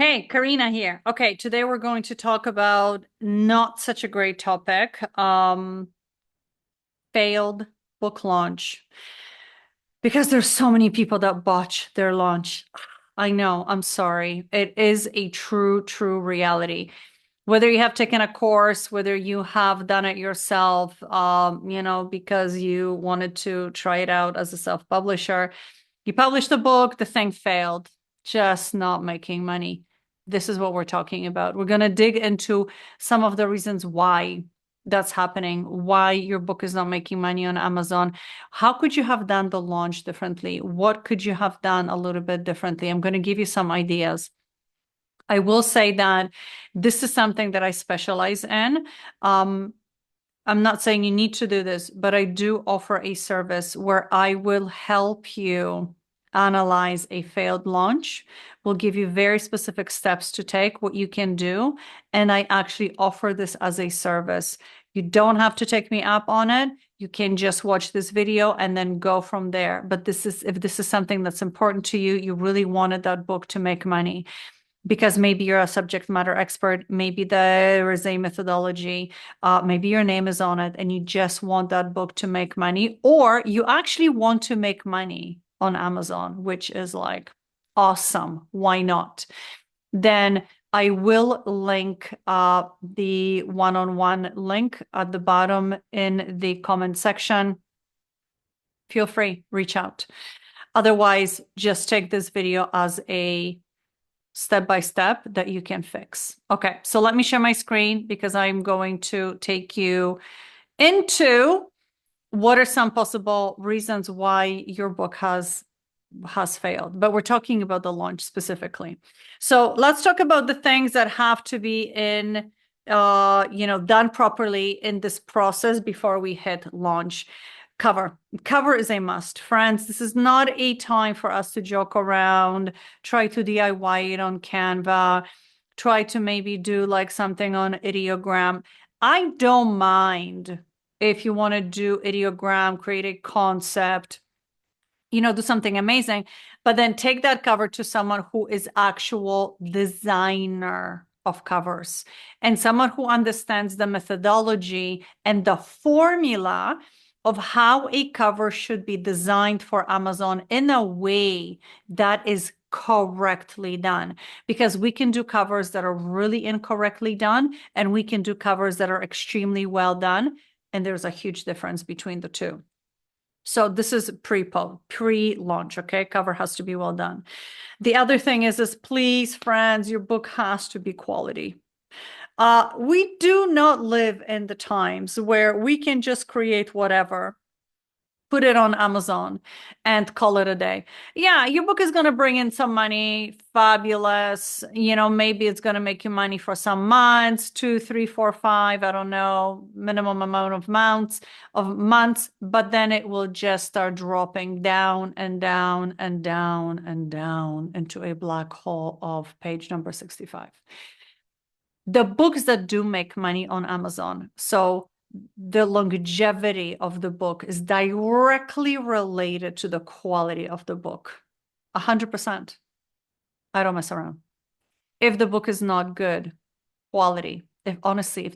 Hey, Karina here. Okay, today we're going to talk about not such a great topic, failed book launch. Because there's so many people that botch their launch. I know, I'm sorry. It is a true reality. Whether you have taken a course, whether you have done it yourself, because you wanted to try it out as a self-publisher, you published a book, the thing failed, just not making money. This is what we're talking about. We're going to dig into some of the reasons why that's happening, why your book is not making money on Amazon. How could you have done the launch differently? What could you have done a little bit differently? I'm going to give you some ideas. I will say that this is something that I specialize in. I'm not saying you need to do this, but I do offer a service where I will help you analyze a failed launch. We'll give you very specific steps to take, what you can do. And I actually offer this as a service. You don't have to take me up on it. You can just watch this video and then go from there. But if this is something that's important to you, you really wanted that book to make money because maybe you're a subject matter expert, maybe there is a methodology, maybe your name is on it, and you just want that book to make money, or you actually want to make money on Amazon, which is like awesome. Why not? Then I will link the one-on-one link at the bottom in the comment section. Feel free, reach out. Otherwise, just take this video as a step by step that you can fix. Okay, so let me share my screen because I'm going to take you into what are some possible reasons why your book has failed, but we're talking about the launch specifically. So let's talk about the things that have to be done properly in this process before we hit launch. Cover is a must. Friends, this is not a time for us to joke around, try to DIY it on Canva, try to maybe do like something on ideogram. I don't mind if you want to do ideogram, create a concept, do something amazing, but then take that cover to someone who is actual designer of covers and someone who understands the methodology and the formula of how a cover should be designed for Amazon in a way that is correctly done. Because we can do covers that are really incorrectly done, and we can do covers that are extremely well done. And there's a huge difference between the two. So this is pre-launch, okay? Cover has to be well done. The other thing is please, friends, your book has to be quality. We do not live in the times where we can just create whatever, put it on Amazon and call it a day. Yeah, your book is going to bring in some money. Fabulous. Maybe it's going to make you money for some months, 2, 3, 4, 5, I don't know, minimum amount of months, but then it will just start dropping down and down and down and down into a black hole of page number 65. The books that do make money on Amazon, so the longevity of the book is directly related to the quality of the book. 100%. I don't mess around. If the book is not good quality, if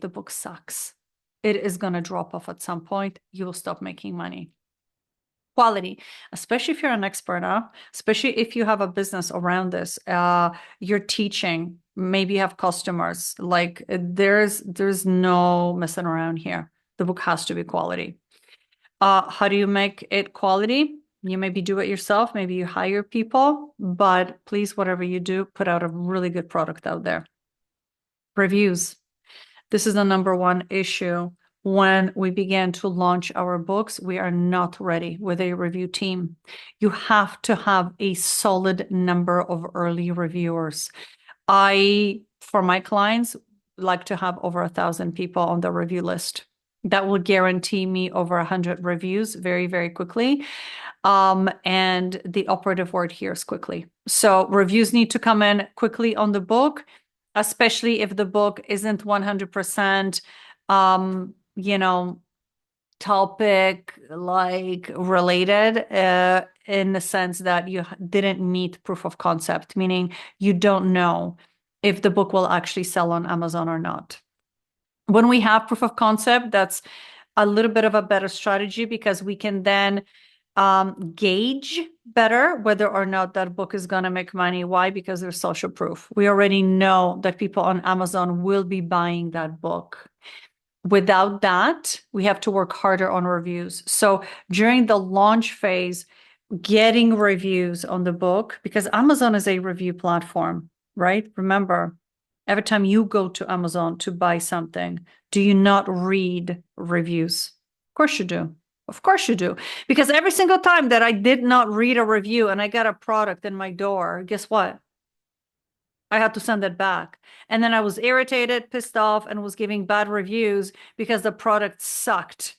the book sucks, it is going to drop off at some point. You will stop making money. Quality, especially if you're an expert, especially if you have a business around this, you're teaching, maybe you have customers, like there's no messing around here. The book has to be quality. How do you make it quality? You maybe do it yourself, maybe you hire people, but please, whatever you do, put out a really good product out there. Reviews. This is the number one issue. When we began to launch our books, we are not ready with a review team. You have to have a solid number of early reviewers. For my clients, like to have over 1,000 people on the review list. That will guarantee me over 100 reviews very, very quickly. And the operative word here is quickly. So reviews need to come in quickly on the book, especially if the book isn't 100%, topic like related, in the sense that you didn't meet proof of concept, meaning you don't know if the book will actually sell on Amazon or not. When we have proof of concept, that's a little bit of a better strategy because we can then gauge better whether or not that book is going to make money. Why? Because there's social proof. We already know that people on Amazon will be buying that book. Without that, we have to work harder on reviews. So during the launch phase, getting reviews on the book, because Amazon is a review platform, right? Remember, every time you go to Amazon to buy something, do you not read reviews? Of course you do. Of course you do. Because every single time that I did not read a review and I got a product in my door, guess what? I had to send it back. And then I was irritated, pissed off, and was giving bad reviews because the product sucked,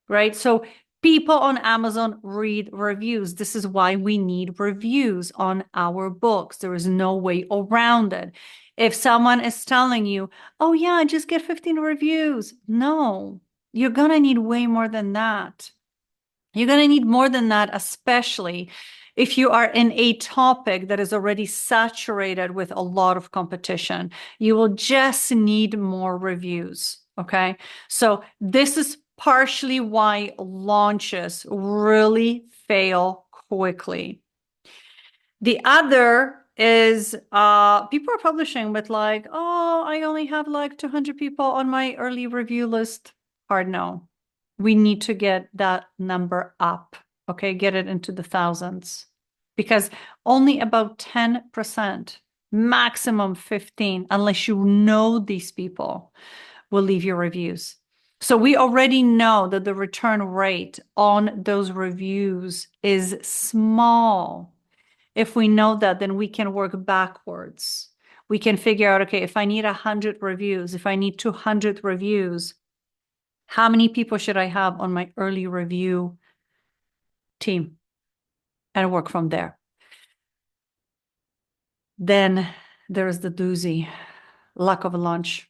right? So people on Amazon read reviews. This is why we need reviews on our books. There is no way around it. If someone is telling you, oh yeah, just get 15 reviews. No, you're going to need way more than that. You're going to need more than that, especially if you are in a topic that is already saturated with a lot of competition. You will just need more reviews. Okay. So this is partially why launches really fail quickly. The other is people are publishing with like, oh, I only have like 200 people on my early review list. Hard no. We need to get that number up. Okay, get it into the thousands because only about 10%, maximum 15, unless you know these people, will leave your reviews. So we already know that the return rate on those reviews is small. If we know that, then we can work backwards. We can figure out, okay, if I need 100 reviews, if I need 200 reviews, how many people should I have on my early review team? And work from there. Then there's the doozy, lack of a launch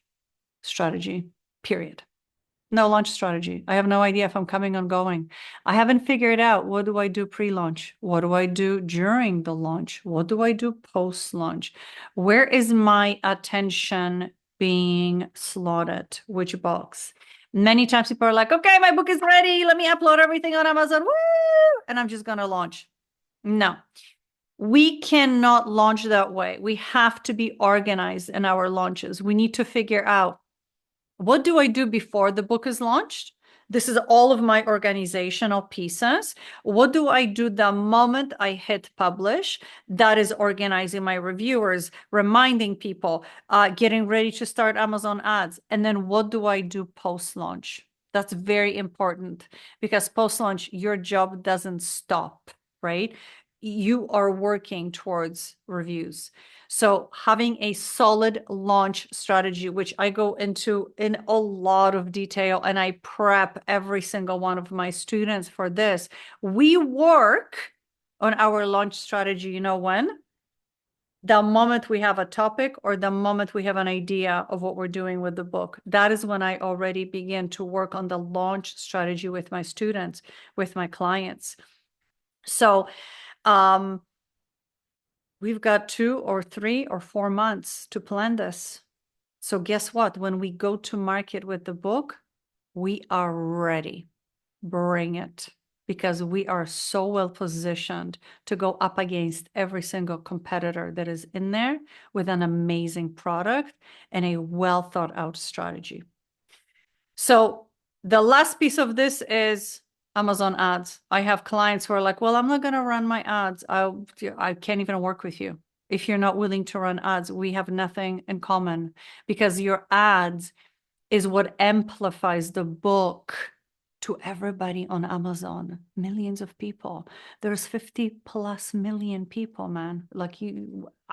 strategy, period. No launch strategy. I have no idea if I'm coming or going. I haven't figured out what do I do pre-launch? What do I do during the launch? What do I do post-launch? Where is my attention being slotted? Which box? Many times people are like, okay, my book is ready. Let me upload everything on Amazon. Woo! And I'm just going to launch. No, we cannot launch that way. We have to be organized in our launches. We need to figure out, what do I do before the book is launched? This is all of my organizational pieces. What do I do the moment I hit publish? That is organizing my reviewers, reminding people, getting ready to start Amazon ads. And then what do I do post-launch? That's very important because post-launch, your job doesn't stop, right? You are working towards reviews. So having a solid launch strategy, which I go into in a lot of detail, and I prep every single one of my students for this. We work on our launch strategy, you know when? The moment we have a topic or the moment we have an idea of what we're doing with the book. That is when I already begin to work on the launch strategy with my students, with my clients. So, we've got 2 or 3 or 4 months to plan this. So guess what? When we go to market with the book, we are ready. Bring it, because we are so well positioned to go up against every single competitor that is in there with an amazing product and a well thought out strategy. So the last piece of this is Amazon ads. I have clients who are like, well, I'm not going to run my ads. I can't even work with you. If you're not willing to run ads, we have nothing in common, because your ads is what amplifies the book to everybody on Amazon. Millions of people. There's 50 plus million people, man. Like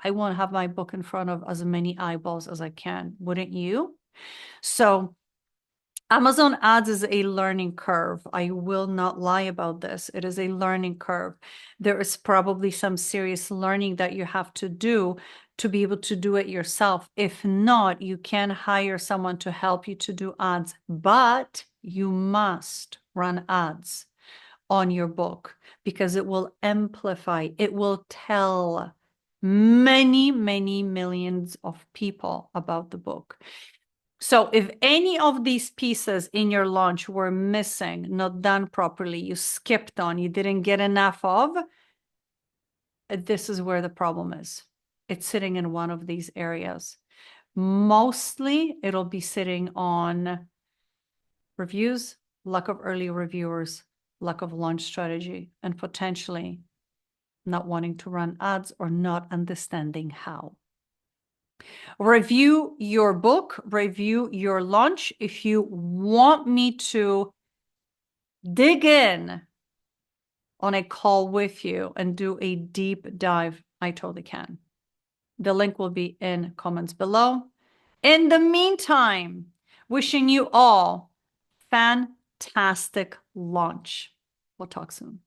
I want to have my book in front of as many eyeballs as I can. Wouldn't you? So Amazon ads is a learning curve. I will not lie about this. It is a learning curve. There is probably some serious learning that you have to do to be able to do it yourself. If not, you can hire someone to help you to do ads, but you must run ads on your book because it will amplify, it will tell many, many millions of people about the book. So if any of these pieces in your launch were missing, not done properly, you skipped on, you didn't get enough of, this is where the problem is. It's sitting in one of these areas. Mostly it'll be sitting on reviews, lack of early reviewers, lack of launch strategy, and potentially not wanting to run ads or not understanding how. Review your book, review your launch. If you want me to dig in on a call with you and do a deep dive, I totally can. The link will be in comments below. In the meantime, wishing you all fantastic launch. We'll talk soon.